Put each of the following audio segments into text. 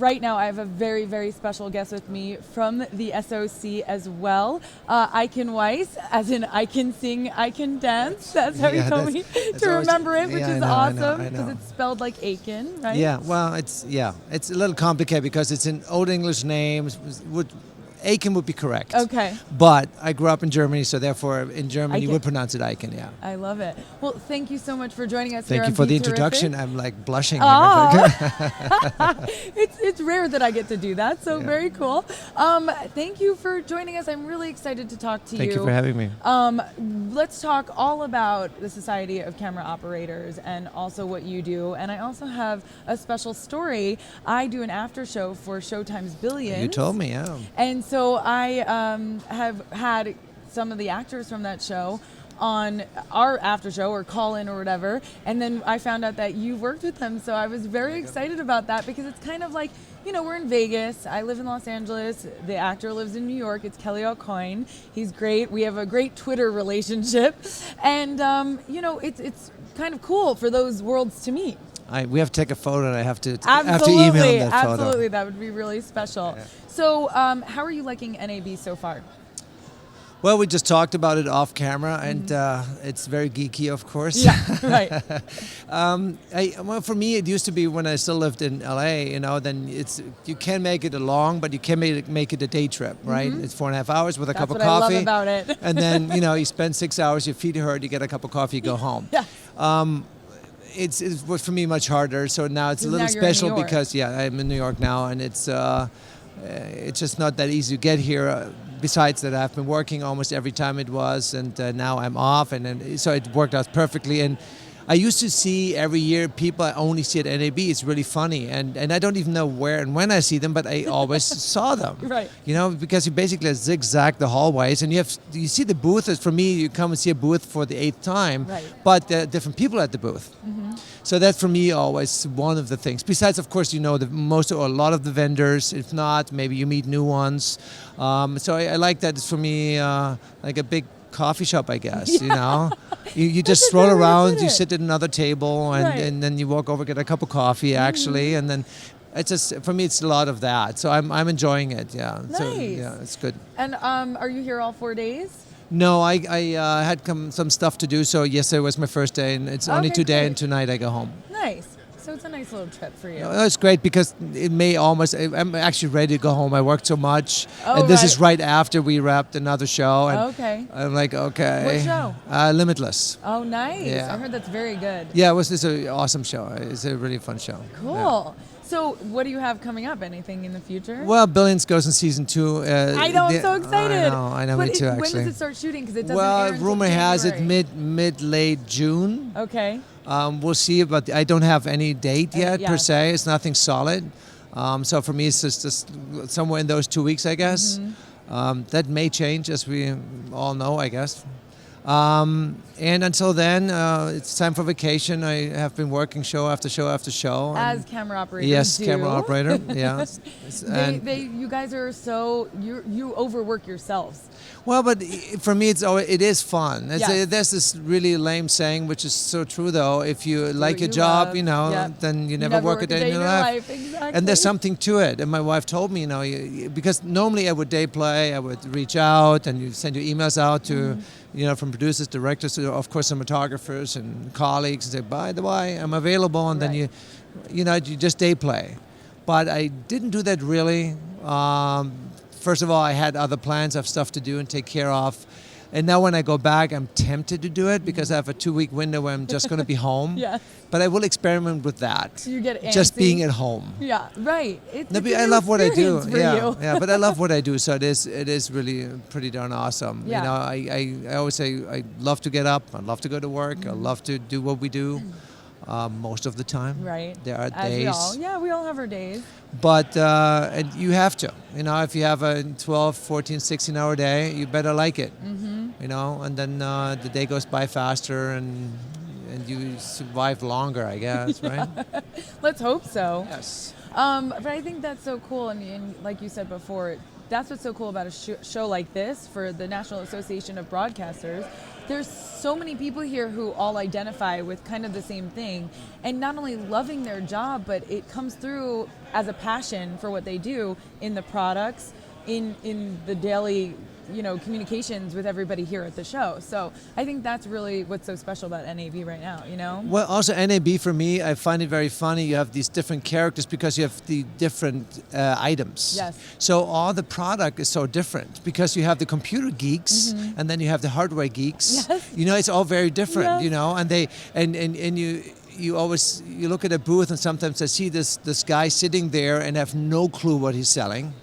right now I have a very, very special guest with me from the SOC as well. Aiken Weiss, as in I can sing, I can dance. That's how he told me to remember it, which is awesome because it's spelled like Aiken, right? Yeah, well, it's a little complicated because it's an Old English name. Aiken would be correct. Okay. But I grew up in Germany, so therefore in Germany Aiken. you would pronounce it Aiken, yeah. I love it. Well, thank you so much for joining us. Thank here you for on the BeTerrific. introduction. I'm like blushing. It's rare that I get to do that, so very cool. Thank you for joining us. I'm really excited to talk to you. Thank you for having me. Let's talk all about the Society of Camera Operators and also what you do. And I also have a special story. I do an after show for Showtime's Billions. You told me, yeah. And so I have had some of the actors from that show on our after show or call in or whatever, and then I found out that you worked with them, so I was very excited about that because it's kind of like, you know, we're in Vegas, I live in Los Angeles, the actor lives in New York, it's Kelly O'Coin, he's great, we have a great Twitter relationship, and you know, it's kind of cool for those worlds to meet. We have to take a photo and I have to Absolutely, email that photo. absolutely, that would be really special. Yeah. So how are you liking NAB so far? Well, we just talked about it off camera, and it's very geeky, of course. Yeah, right. Well, for me, it used to be when I still lived in LA. You know, then you can make it a long, but you can make it a day trip, right? It's 4.5 hours with a cup of coffee. That's what I love about it. And then you spend 6 hours, your feet hurt, you get a cup of coffee, you go home. Yeah. It's for me much harder. So now it's a little special because I'm in New York now, and it's just not that easy to get here. Besides that, I've been working almost every time it was, and now I'm off, and so it worked out perfectly. And I used to see every year people I only see at NAB. It's really funny, and I don't even know where and when I see them, but I always saw them. Right. You know, because you basically zigzag the hallways, and you see the booth. For me, you come and see a booth for the 8th time, but there are different people at the booth. So that's for me always one of the things. Besides, of course, you know most or a lot of the vendors. If not, maybe you meet new ones. So I like that. It's for me like a big coffee shop, I guess. You know, you just stroll around, you sit at another table, and then you walk over, get a cup of coffee, actually, and then it's just, for me, it's a lot of that. So I'm enjoying it. Yeah. Nice. So yeah, it's good. And are you here all 4 days? No, I had some stuff to do. So yesterday was my first day, and it's only today, and tonight I go home. Nice. So it's a nice little trip for you. It's great because I'm actually ready to go home. I worked so much. And this is right after we wrapped another show. And I'm like, okay. What show? Limitless. Oh, nice. Yeah. I heard that's very good. Yeah, it's an awesome show. It's a really fun show. Cool. Yeah. So what do you have coming up? Anything in the future? Well, Billions goes in season 2. I know, I'm so excited. I know, me too, actually. When does it start shooting? Because it doesn't Well, air until rumor has it January. late June. Okay. We'll see, but I don't have any date yet per se. It's nothing solid. So for me, it's just somewhere in those 2 weeks, I guess. That may change, as we all know, I guess. And until then, it's time for vacation. I have been working show after show after show. As camera operators Yes, do. camera operator, yeah. You guys are you overwork yourselves. Well, but for me, it is fun. Yes. There's this really lame saying, which is so true, though. If you like your job, then you never work a day in your life. Exactly. And there's something to it. And my wife told me, because normally I would day play, I would reach out, and you send your emails out to, from producers, directors, of course, cinematographers and colleagues, and say, by the way, I'm available, and then you just day play. But I didn't do that really. First of all, I had other plans, I have stuff to do and take care of. And now when I go back, I'm tempted to do it because I have a 2-week window where I'm just going to be home. But I will experiment with that. You get antsy. Just being at home. Yeah, right. I love what I do. Yeah, but I love what I do, so it is really pretty darn awesome. Yeah. I always say I love to get up, I love to go to work, I love to do what we do. Most of the time. Right. There are As days. we all have our days. But and you have to. If you have a 12, 14, 16-hour day, you better like it. And then the day goes by faster and you survive longer, I guess, right? Let's hope so. Yes. But I think that's so cool. And like you said before, that's what's so cool about a show like this for the National Association of Broadcasters there's so many people here who all identify with kind of the same thing, and not only loving their job, but it comes through as a passion for what they do in the products, in the daily, communications with everybody here at the show. So I think that's really what's so special about NAB right now, Well, also NAB for me, I find it very funny. You have these different characters because you have the different items. Yes. So all the product is so different because you have the computer geeks and then you have the hardware geeks. Yes. It's all very different, Yes. and they and you always look at a booth and sometimes I see this guy sitting there and have no clue what he's selling.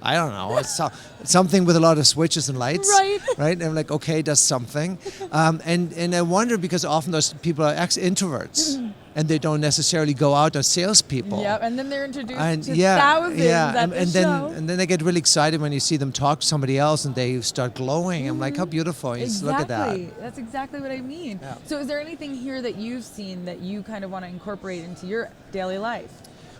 I don't know. It's something with a lot of switches and lights. Right. Right. And I'm like, okay, does something. And I wonder because often those people are ex-introverts and they don't necessarily go out as salespeople. Yeah, and then they're introduced And to thousands at the show. and then they get really excited when you see them talk to somebody else and they start glowing. I'm like, how beautiful! You just look at that. That's exactly what I mean. Yeah. So is there anything here that you've seen that you kind of want to incorporate into your daily life?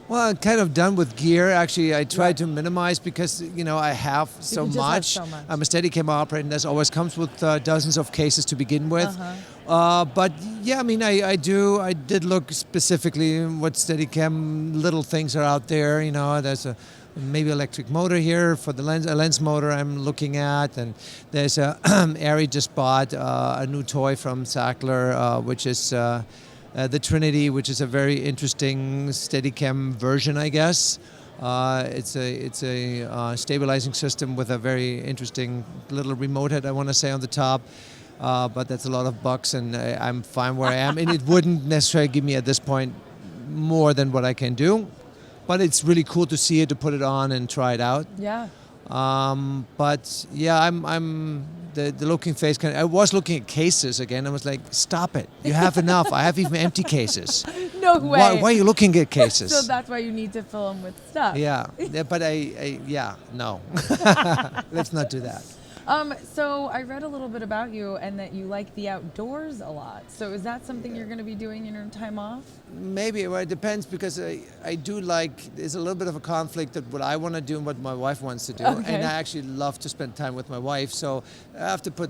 Well, I'm kind of done with gear. Actually, I try to minimize because, I have so You just much. have so much. I'm a Steadicam operator, and this always comes with dozens of cases to begin with. But yeah, I mean, I did look specifically what Steadicam little things are out there. There's a maybe electric motor here for the lens, a lens motor I'm looking at, and there's a Ari just bought a new toy from Sackler, which is the Trinity, which is a very interesting Steadicam version, I guess. It's a stabilizing system with a very interesting little remote head, I want to say, on the top. But that's a lot of bucks, and I'm fine where I am. And it wouldn't necessarily give me at this point more than what I can do. But it's really cool to see it, to put it on and try it out. Yeah. But yeah, I'm the looking phase. I was looking at cases again. I was like, stop it! You have enough. I have even empty cases. No way. Why are you looking at cases? So that's why you need to fill them with stuff. Yeah, but no. Let's not do that. So I read a little bit about you and that you like the outdoors a lot. So is that something you're going to be doing in your time off? Maybe. Well, it depends because I do like, there's a little bit of a conflict of what I want to do and what my wife wants to do. Okay. And I actually love to spend time with my wife. So I have to put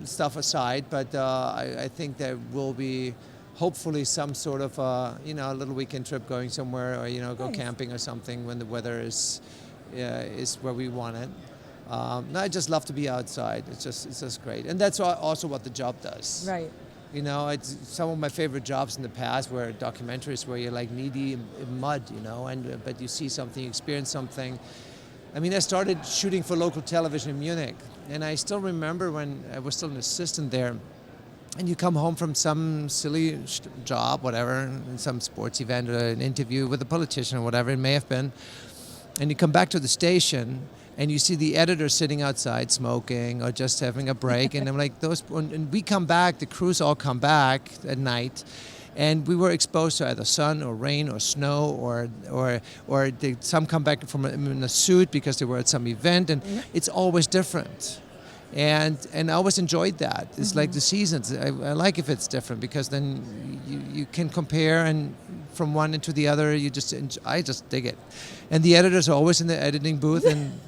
stuff aside. But I think there will be hopefully some sort of, a little weekend trip going somewhere or, go Nice. camping or something when the weather is where we want it. No, I just love to be outside. It's just great, and that's also what the job does. Right. It's some of my favorite jobs in the past were documentaries where you're like knee-deep in mud, but you see something, you experience something. I mean, I started shooting for local television in Munich, and I still remember when I was still an assistant there, and you come home from some silly job, whatever, in some sports event or an interview with a politician or whatever it may have been, and you come back to the station, and you see the editor sitting outside smoking or just having a break. And I'm like, and we come back, the crews all come back at night, and we were exposed to either sun or rain or snow or some come back in a suit because they were at some event, and it's always different. And I always enjoyed that. It's like the seasons. I like if it's different because then you can compare, and from one into the other, I just dig it. And the editors are always in the editing booth, and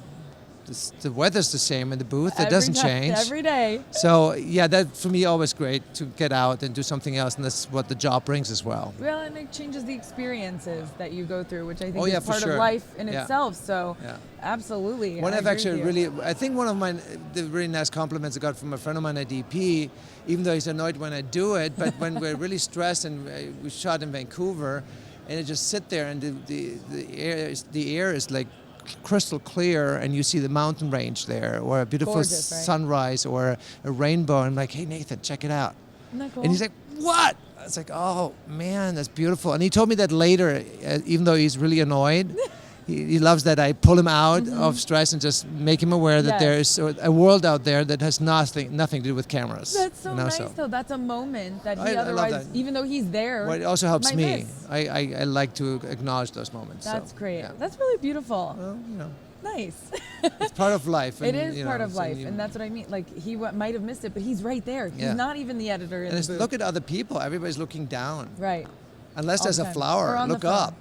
the weather's the same in the booth. It doesn't change. Every day. So yeah, that for me always great to get out and do something else, and that's what the job brings as well. Well, and it changes the experiences that you go through, which I think yeah, is for part sure. of life in Yeah. itself. So Yeah. absolutely. One I I've agree actually with you. I think one of the really nice compliments I got from a friend of mine at DP, even though he's annoyed when I do it, but when we're really stressed and we shot in Vancouver, and I just sit there and the air is like crystal clear, and you see the mountain range there, or a beautiful Gorgeous, right? sunrise, or a rainbow. I'm like, hey Nathan, check it out. Isn't that cool? And he's like, what? I was like, oh man, that's beautiful. And he told me that later, even though he's really annoyed, he loves that I pull him out of stress and just make him aware that Yes. there is a world out there that has nothing to do with cameras. That's so nice, so. though. That's a moment that he I love otherwise, that. even though he's there, Well, it also helps might me. miss. I like to acknowledge those moments. That's so, great. yeah. That's really beautiful. Well, Nice. it's part of life. It and, is part of so life, and that's what I mean. Like, he might have missed it, but he's right there. He's Yeah. not even the editor in And the it's, booth. look at other people. Everybody's looking down. Right. Unless All there's the a time. flower, Or on the look phone. up.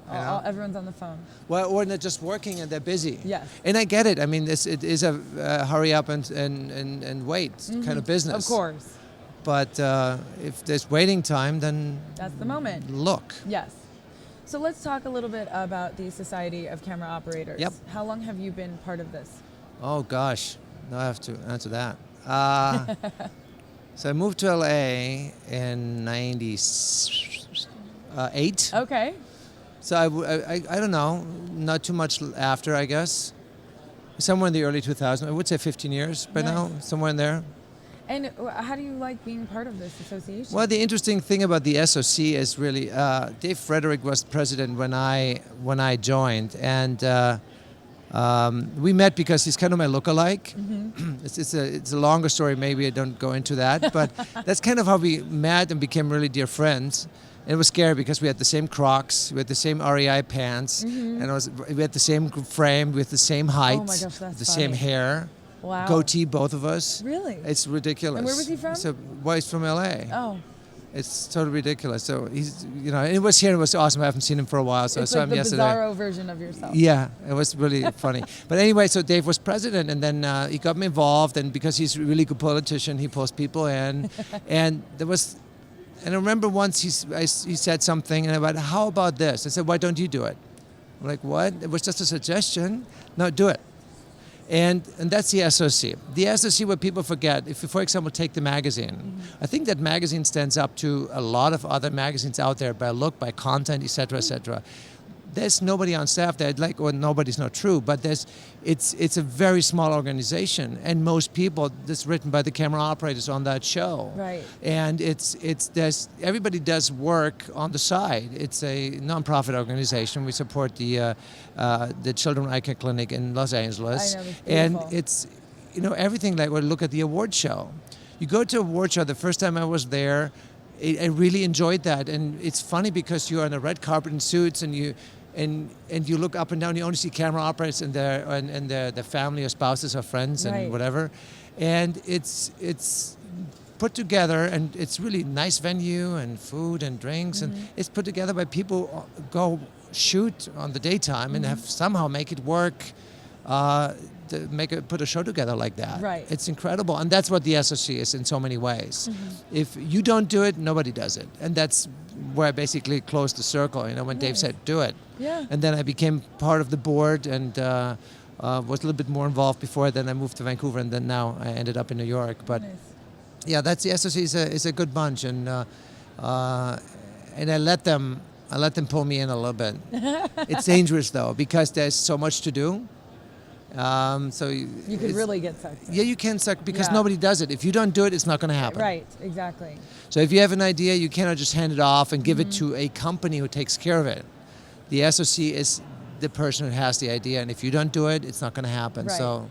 you know? Everyone's on the phone. Well, or they're just working and they're busy. Yes. And I get it. I mean, it is a hurry up and wait kind of business. Of course. But if there's waiting time, then that's the moment. Look. Yes. So let's talk a little bit about the Society of Camera Operators. Yep. How long have you been part of this? Oh gosh, now I have to answer that. So I moved to LA in '98. Okay. So I don't know, not too much after, I guess. Somewhere in the early 2000s. I would say 15 years by now, somewhere in there. And how do you like being part of this association? Well, the interesting thing about the SOC is really Dave Frederick was president when I joined, and we met because he's kind of my lookalike. Mm-hmm. It's a longer story. Maybe I don't go into that, but that's kind of how we met and became really dear friends. And it was scary because we had the same Crocs, we had the same REI pants, and we had the same frame, with the same height, oh my gosh, that's the funny. same hair. Wow. Goatee, both of us. Really? It's ridiculous. And where was he from? So, well, he's from LA. Oh. It's totally ridiculous. So he's, and it was here. It was awesome. I haven't seen him for a while, so I saw him yesterday. It's like the bizarro version of yourself. Yeah, it was really funny. But anyway, so Dave was president, and then he got me involved, and because he's a really good politician, he pulls people in, and there was. And I remember once he said something, and I went, "How about this?" I said, "Why don't you do it?" I'm like, "What? It was just a suggestion. No, do it." And that's the SOC. The SOC, what people forget, if you, for example, take the magazine, I think that magazine stands up to a lot of other magazines out there by look, by content, etc., etc. There's nobody on staff that nobody's not true, but it's a very small organization, and most people, that's written by the camera operators on that show. Right. And there's everybody does work on the side. It's a nonprofit organization. We support the Children Eye Care Clinic in Los Angeles. I know, and it's everything like when look at the award show. You go to an award show. The first time I was there, I really enjoyed that, and it's funny because you're on a red carpet in suits, and you look up and down. You only see camera operators and their family or spouses or friends and whatever, and it's put together, and it's really nice venue and food and drinks, and it's put together by people who go shoot on the daytime and have somehow make it work. Put a show together like that. Right. It's incredible, and that's what the SOC is in so many ways. If you don't do it, nobody does it, and that's where I basically closed the circle. When Dave said, "Do it," and then I became part of the board and was a little bit more involved before. Then I moved to Vancouver, and then now I ended up in New York. But yeah, that's the SOC is a good bunch, and I let them pull me in a little bit. It's dangerous though because there's so much to do. So you could really get sucked in. Yeah, you can suck because nobody does it. If you don't do it, it's not going to happen. Right, exactly. So if you have an idea, you cannot just hand it off and give it to a company who takes care of it. The SOC is the person who has the idea, and if you don't do it, it's not going to happen. Right. So,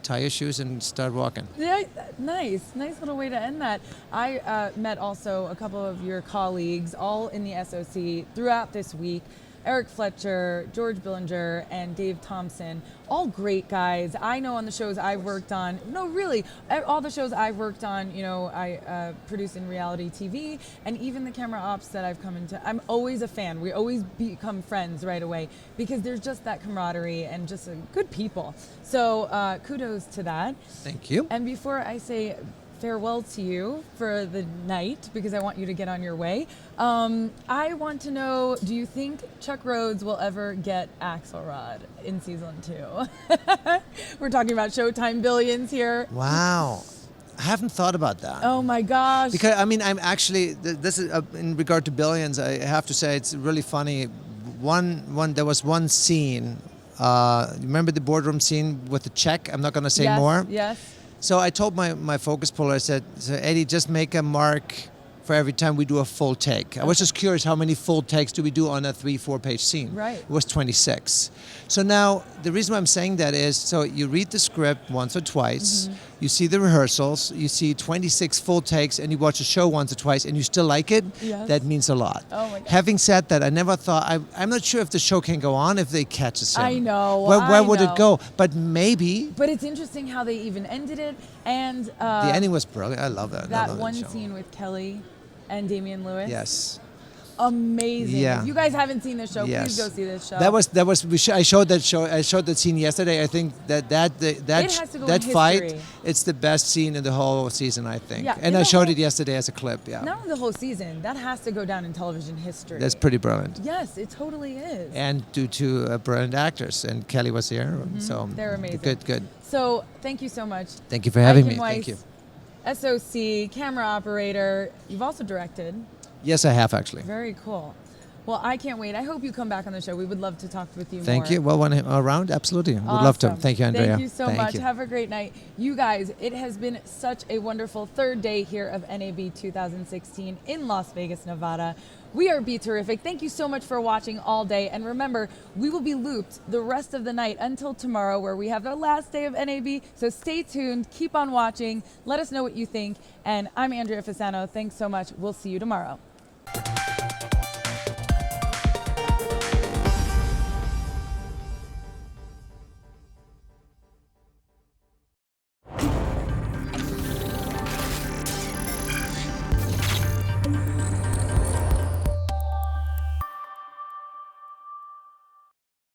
tie your shoes and start walking. Yeah, nice little way to end that. I met also a couple of your colleagues, all in the SOC, throughout this week. Eric Fletcher, George Billinger, and Dave Thompson, all great guys. I know on the shows I've worked on, no really, all the shows I've worked on, I produce in reality TV, and even the camera ops that I've come into, I'm always a fan. We always become friends right away because there's just that camaraderie and just good people. So kudos to that. Thank you. And before I say farewell to you for the night, because I want you to get on your way. I want to know, do you think Chuck Rhodes will ever get Axelrod in season 2? We're talking about Showtime Billions here. Wow. I haven't thought about that. Oh my gosh. Because, I'm actually, this is in regard to Billions, I have to say it's really funny. There was one scene, remember the boardroom scene with the check? I'm not going to say more. Yes. So I told my focus puller, I said, Eddie, just make a mark for every time we do a full take. I was just curious how many full takes do we do on a 3-4 page scene. Right. It was 26. So now the reason why I'm saying that is, so you read the script once or twice, you see the rehearsals, you see 26 full takes, and you watch the show once or twice, and you still like it. Yes. That means a lot. Oh my God. Having said that, I never thought, I'm not sure if the show can go on if they catch us in. I know. Where would it go? But maybe. But it's interesting how they even ended it, and the ending was brilliant. I love that. That one scene with Kelly and Damian Lewis. Yes. amazing. Yeah. If you guys haven't seen this show, Yes. please go see this show. I showed that show. I showed that scene yesterday. I think that has to go in fight, history. it's the best scene in the whole season, I think. Yeah, And I showed it yesterday as a clip. Yeah. Not the whole season. That has to go down in television history. That's pretty brilliant. Yes, it totally is. And due to brilliant actors, and Kelly was here, so They're amazing. Good. So thank you so much. Thank you for having Aiken me. Weiss, Thank you. SOC, camera operator. You've also directed. Yes, I have actually. Very cool. Well, I can't wait. I hope you come back on the show. We would love to talk with you more. Thank you. Well, when I'm around, absolutely. Would love to. Thank you, Andrea. Thank you so much. Have a great night. You guys, it has been such a wonderful third day here of NAB 2016 in Las Vegas, Nevada. We are BeTerrific. Thank you so much for watching all day. And remember, we will be looped the rest of the night until tomorrow, where we have the last day of NAB. So stay tuned. Keep on watching. Let us know what you think. And I'm Andrea Fasano. Thanks so much. We'll see you tomorrow.